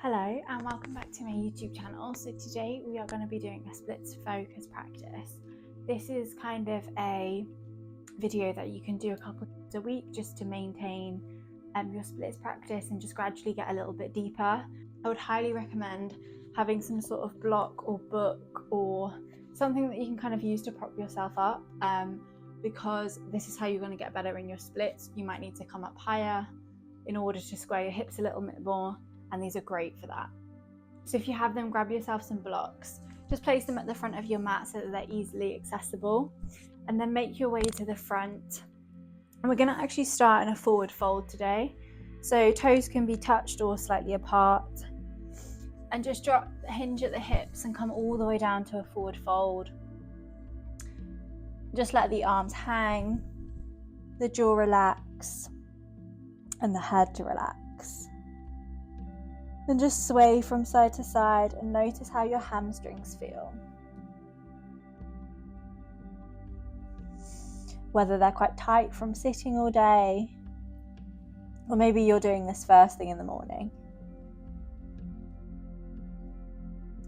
Hello and welcome back to my YouTube channel. So today we are going to be doing a splits focus practice. This is kind of a video that you can do a couple of times a week just to maintain your splits practice and just gradually get a little bit deeper. I would highly recommend having some sort of block or book or something that you can kind of use to prop yourself up because this is how you're going to get better in your splits. You might need to come up higher in order to square your hips a little bit more, and these are great for that. So if you have them, grab yourself some blocks, just place them at the front of your mat so that they're easily accessible, and then make your way to the front. And we're going to actually start in a forward fold today, so toes can be touched or slightly apart, and just drop the hinge at the hips and come all the way down to a forward fold. Just let the arms hang, the jaw relax, and the head to relax. And just sway from side to side and notice how your hamstrings feel. Whether they're quite tight from sitting all day, or maybe you're doing this first thing in the morning.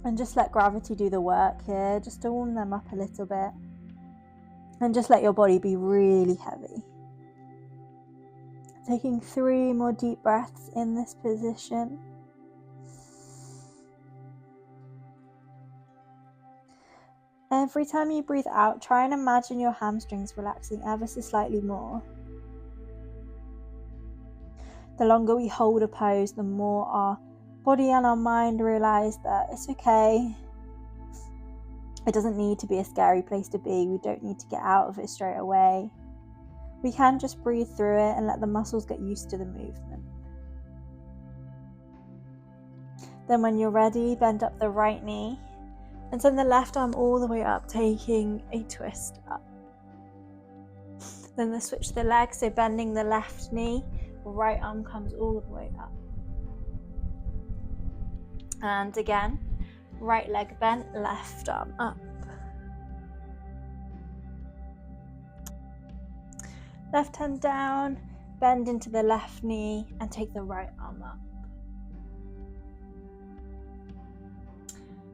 And just let gravity do the work here, just to warm them up a little bit. And just let your body be really heavy. Taking 3 more deep breaths in this position. Every time you breathe out, try and imagine your hamstrings relaxing ever so slightly more. The longer we hold a pose, the more our body and our mind realize that it's okay. It doesn't need to be a scary place to be. We don't need to get out of it straight away. We can just breathe through it and let the muscles get used to the movement. Then when you're ready, bend up the right knee and send the left arm all the way up, taking a twist up. Then switch the leg, so bending the left knee, right arm comes all the way up. And again, right leg bent, left arm up. Left hand down, bend into the left knee and take the right arm up.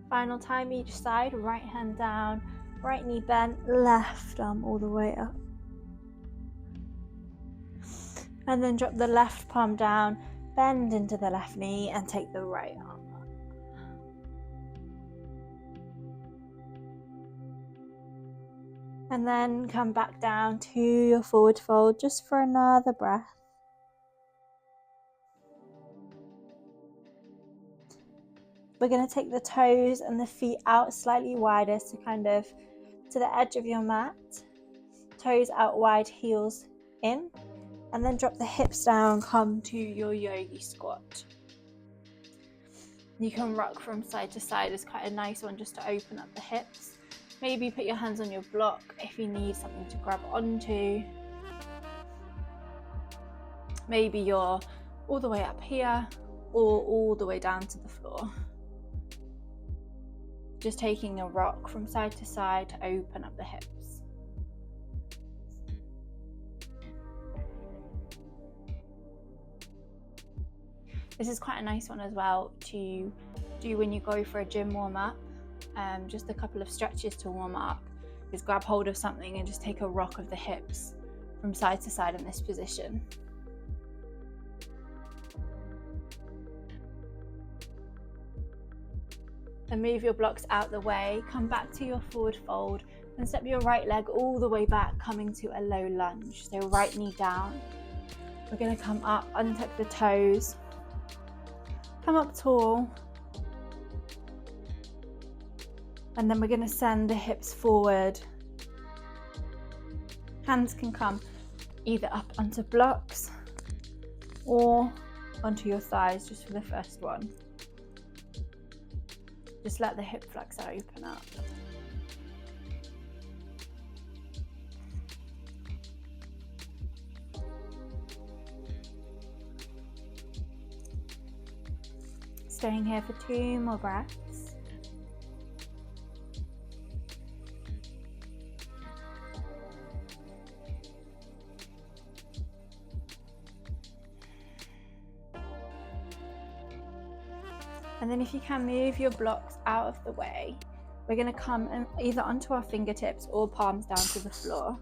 Final time each side, right hand down, right knee bent, left arm all the way up. And then drop the left palm down, bend into the left knee and take the right arm up. And then come back down to your forward fold just for another breath. We're going to take the toes and the feet out slightly wider, so kind of to the edge of your mat. Toes out wide, heels in. And then drop the hips down, come to your yogi squat. You can rock from side to side. It's quite a nice one just to open up the hips. Maybe put your hands on your block if you need something to grab onto. Maybe you're all the way up here or all the way down to the floor. Just taking a rock from side to side to open up the hips. This is quite a nice one as well to do when you go for a gym warm-up. Just a couple of stretches to warm up is grab hold of something and just take a rock of the hips from side to side in this position. And move your blocks out the way, come back to your forward fold and step your right leg all the way back, coming to a low lunge. So right knee down. We're going to come up, untuck the toes, come up tall, and then we're going to send the hips forward. Hands can come either up onto blocks or onto your thighs just for the first one. Just let the hip flexor open up. Staying here for 2 more breaths. And then if you can, move your blocks out of the way. We're going to come either onto our fingertips or palms down to the floor.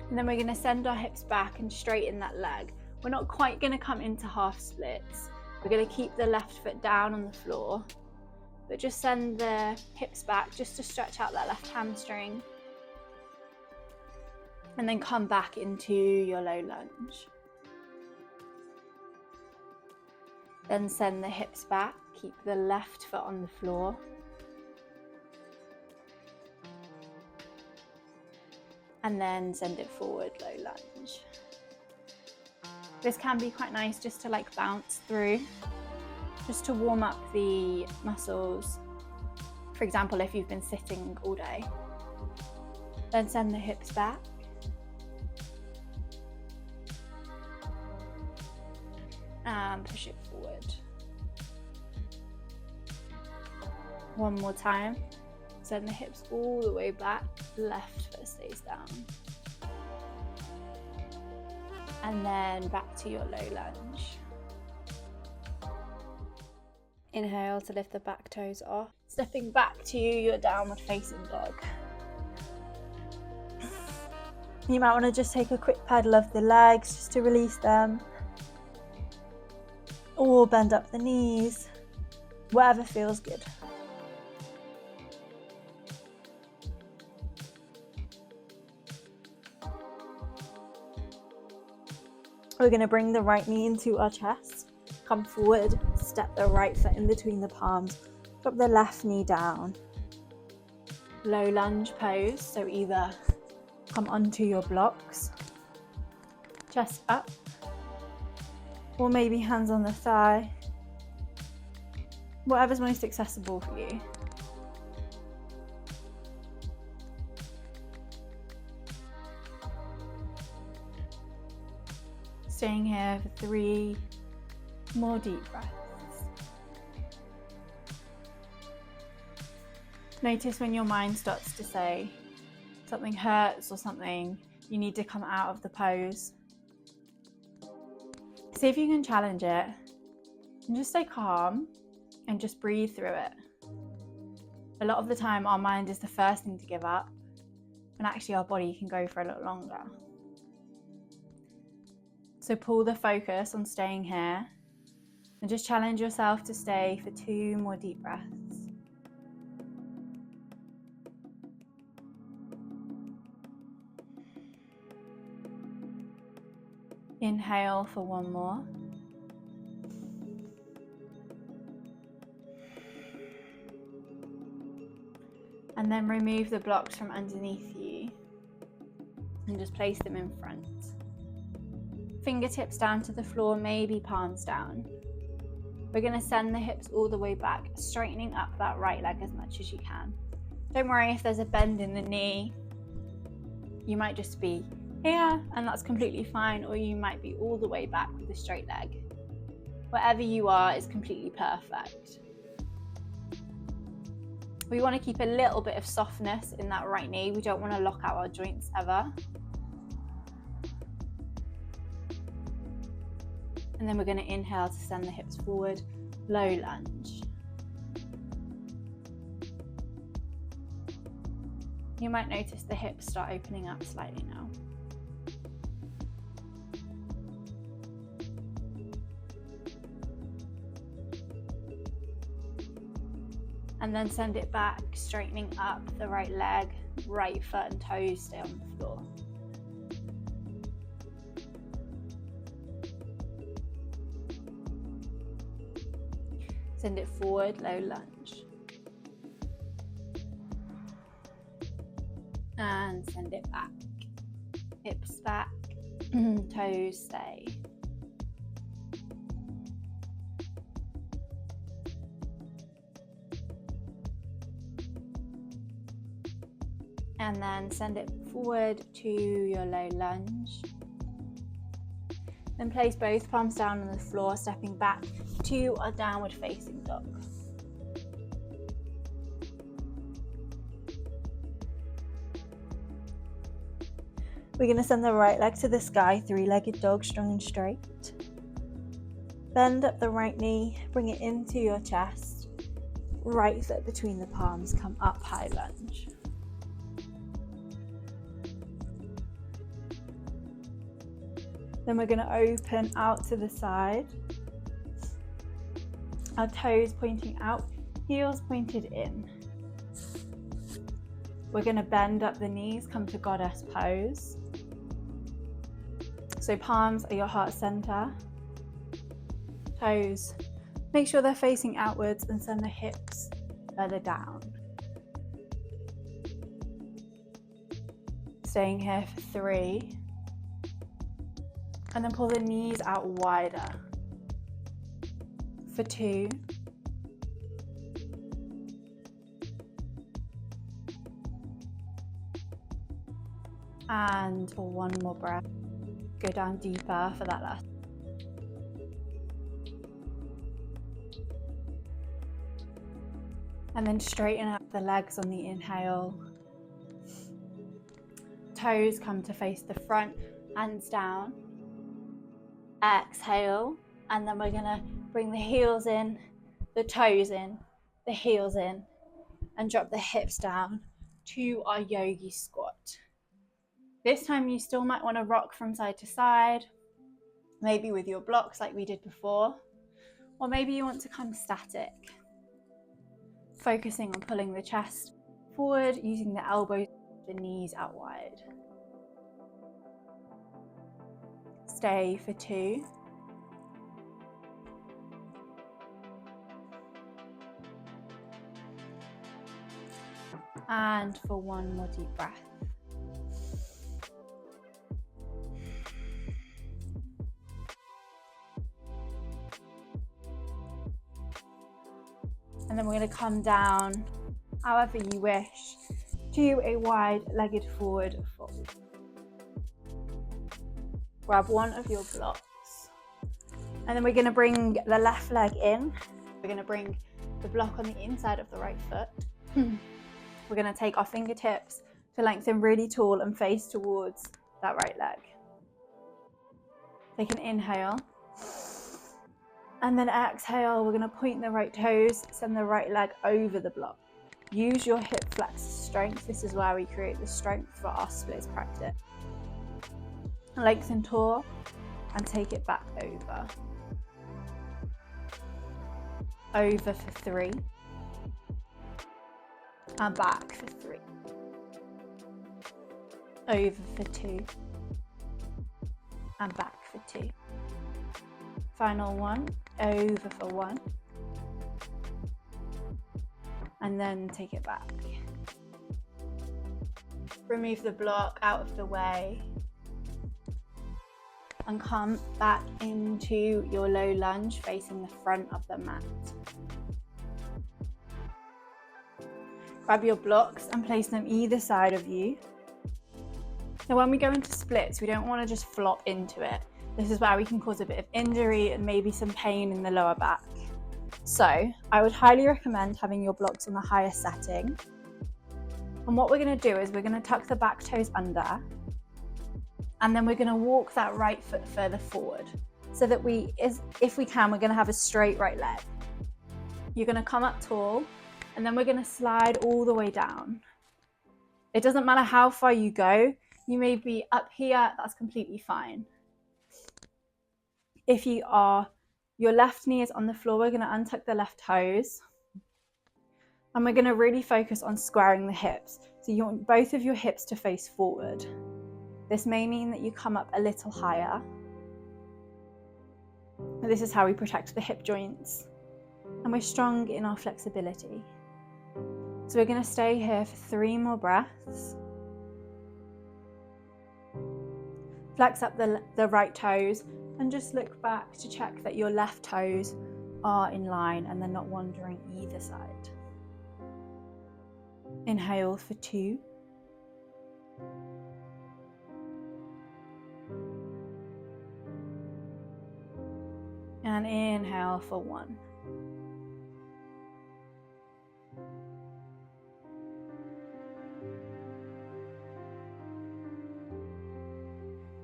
And then we're going to send our hips back and straighten that leg. We're not quite going to come into half splits. We're going to keep the left foot down on the floor, but just send the hips back just to stretch out that left hamstring. And then come back into your low lunge. Then send the hips back, keep the left foot on the floor. And then send it forward, low lunge. This can be quite nice just to like bounce through, just to warm up the muscles. For example, if you've been sitting all day. Then send the hips back. And push it forward. One more time. Send the hips all the way back. Left foot stays down. And then back to your low lunge. Inhale to lift the back toes off. Stepping back to your downward facing dog. You might want to just take a quick pedal of the legs just to release them. Or bend up the knees, whatever feels good. We're going to bring the right knee into our chest, come forward, step the right foot in between the palms, drop the left knee down. Low lunge pose, so either come onto your blocks, chest up, or maybe hands on the thigh, whatever's most accessible for you. Staying here for 3 more deep breaths. Notice when your mind starts to say something hurts or something, you need to come out of the pose. See if you can challenge it and just stay calm and just breathe through it. A lot of the time our mind is the first thing to give up, and actually our body can go for a little longer. So pull the focus on staying here and just challenge yourself to stay for 2 more deep breaths. Inhale for 1 more. And then remove the blocks from underneath you and just place them in front. Fingertips down to the floor, maybe palms down. We're going to send the hips all the way back, straightening up that right leg as much as you can. Don't worry if there's a bend in the knee. You might just be here, and that's completely fine, or you might be all the way back with a straight leg. Wherever you are is completely perfect. We want to keep a little bit of softness in that right knee. We don't want to lock out our joints ever. And then we're going to inhale to send the hips forward, low lunge. You might notice the hips start opening up slightly now. And then send it back, straightening up the right leg, right foot and toes stay on the floor. Send it forward, low lunge. And send it back. Hips back, toes stay. And then send it forward to your low lunge. Then place both palms down on the floor, stepping back to our downward facing dog. We're going to send the right leg to the sky, 3-legged dog, strong and straight. Bend up the right knee, bring it into your chest. Right foot between the palms, come up, high lunge. Then we're going to open out to the side. Our toes pointing out, heels pointed in. We're going to bend up the knees, come to goddess pose. So palms are your heart center. Toes, make sure they're facing outwards and send the hips further down. Staying here for 3. And then pull the knees out wider. For 2. And for 1 more breath. Go down deeper for that last. And then straighten up the legs on the inhale. Toes come to face the front, hands down. Exhale, and then we're gonna bring the heels in, the toes in, the heels in, and drop the hips down to our yogi squat. This time you still might want to rock from side to side, maybe with your blocks like we did before, or maybe you want to come static, focusing on pulling the chest forward, using the elbows, the knees out wide. Stay for 2. And for 1 more deep breath. And then we're going to come down, however you wish, to a wide-legged forward fold. Grab one of your blocks. And then we're going to bring the left leg in. We're going to bring the block on the inside of the right foot. We're going to take our fingertips to lengthen really tall and face towards that right leg. Take an inhale. And then exhale, we're going to point the right toes, send the right leg over the block. Use your hip flex strength. This is where we create the strength for our splits practice. Lengthen tall and take it back over. Over for 3. And back for 3. Over for 2. And back for 2. Final one, over for 1. And then take it back. Remove the block out of the way. And come back into your low lunge facing the front of the mat. Grab your blocks and place them either side of you. Now when we go into splits, we don't want to just flop into it. This is where we can cause a bit of injury and maybe some pain in the lower back. So I would highly recommend having your blocks on the highest setting. And what we're going to do is we're going to tuck the back toes under. And then we're going to walk that right foot further forward so that if we can, we're going to have a straight right leg. You're going to come up tall and then we're going to slide all the way down. It doesn't matter how far you go. You may be up here, that's completely fine. If your left knee is on the floor, we're going to untuck the left toes. And we're going to really focus on squaring the hips. So you want both of your hips to face forward. This may mean that you come up a little higher. And this is how we protect the hip joints. And we're strong in our flexibility. So we're going to stay here for 3 more breaths. Flex up the right toes and just look back to check that your left toes are in line and they're not wandering either side. Inhale for 2. And inhale for 1.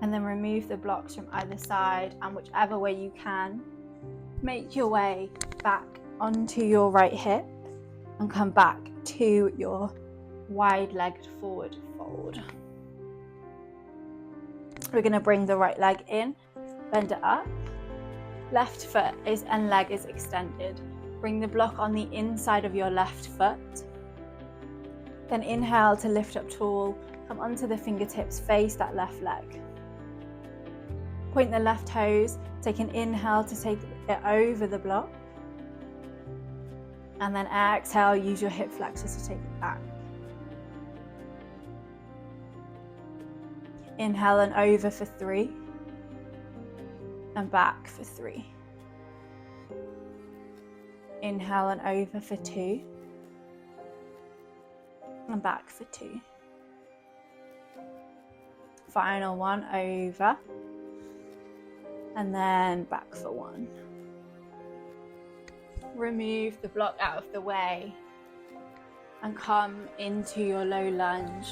And then remove the blocks from either side and whichever way you can, Make your way back onto your right hip and come back to your wide-legged forward fold. We're going to bring the right leg in, bend it up. Left foot and leg is extended. Bring the block on the inside of your left foot. Then inhale to lift up tall. Come onto the fingertips, face that left leg. Point the left toes. Take an inhale to take it over the block. And then exhale, use your hip flexors to take it back. Inhale and over for 3. And back for 3. Inhale and over for 2. And back for 2. Final one, over. And then back for 1. Remove the block out of the way and come into your low lunge.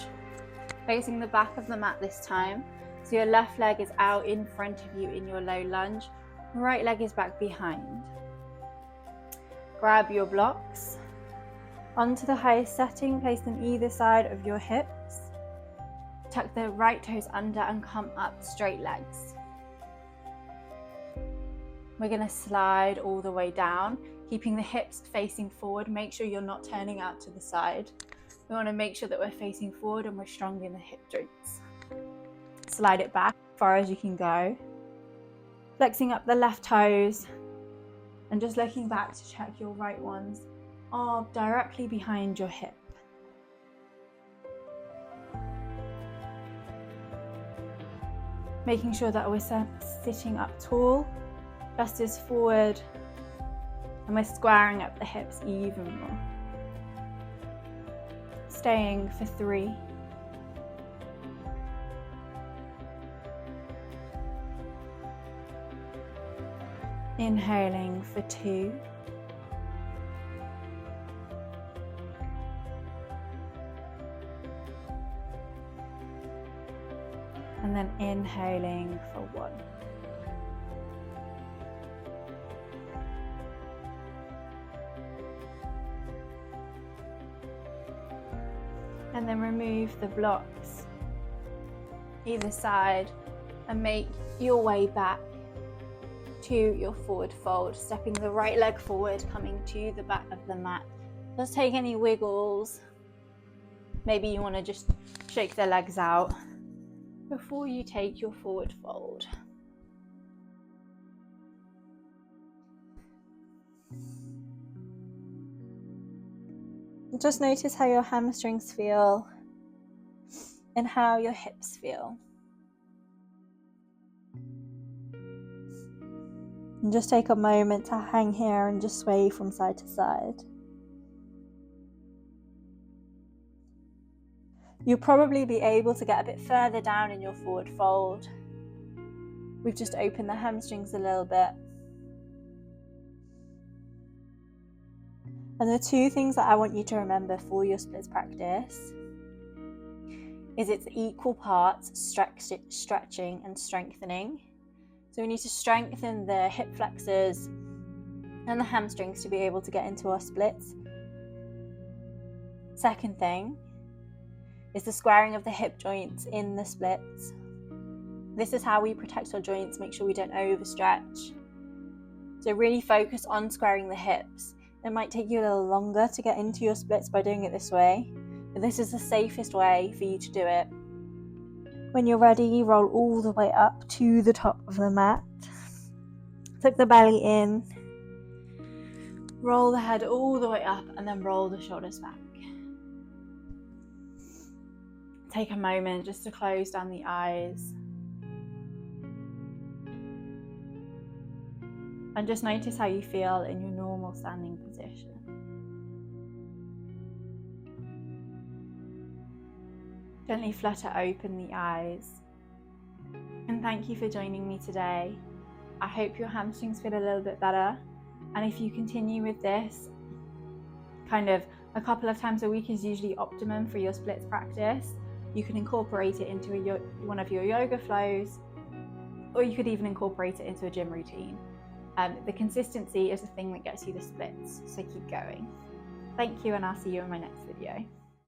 Facing the back of the mat this time. So your left leg is out in front of you in your low lunge. Right leg is back behind. Grab your blocks. Onto the highest setting, place them either side of your hips. Tuck the right toes under and come up straight legs. We're going to slide all the way down, keeping the hips facing forward. Make sure you're not turning out to the side. We want to make sure that we're facing forward and we're strong in the hip joints. Slide it back as far as you can go. Flexing up the left toes and just looking back to check your right ones are directly behind your hip. Making sure that we're sitting up tall, chest is forward, and we're squaring up the hips even more. Staying for 3. Inhaling for 2. And then inhaling for 1. And then remove the blocks either side and make your way back to your forward fold, stepping the right leg forward, coming to the back of the mat. Just take any wiggles. Maybe you want to just shake the legs out before you take your forward fold. Just notice how your hamstrings feel and how your hips feel. And just take a moment to hang here and just sway from side to side. You'll probably be able to get a bit further down in your forward fold. We've just opened the hamstrings a little bit. And the 2 things that I want you to remember for your splits practice is it's equal parts stretching and strengthening. So we need to strengthen the hip flexors and the hamstrings to be able to get into our splits. Second thing is the squaring of the hip joints in the splits. This is how we protect our joints, make sure we don't overstretch. So really focus on squaring the hips. It might take you a little longer to get into your splits by doing it this way, but this is the safest way for you to do it. When you're ready, roll all the way up to the top of the mat. Tuck the belly in. Roll the head all the way up and then roll the shoulders back. Take a moment just to close down the eyes. And just notice how you feel in your normal standing position. Gently flutter open the eyes. And thank you for joining me today. I hope your hamstrings feel a little bit better. And if you continue with this, kind of a couple of times a week is usually optimum for your splits practice. You can incorporate it into one of your yoga flows, or you could even incorporate it into a gym routine. The consistency is the thing that gets you the splits, so keep going. Thank you, and I'll see you in my next video.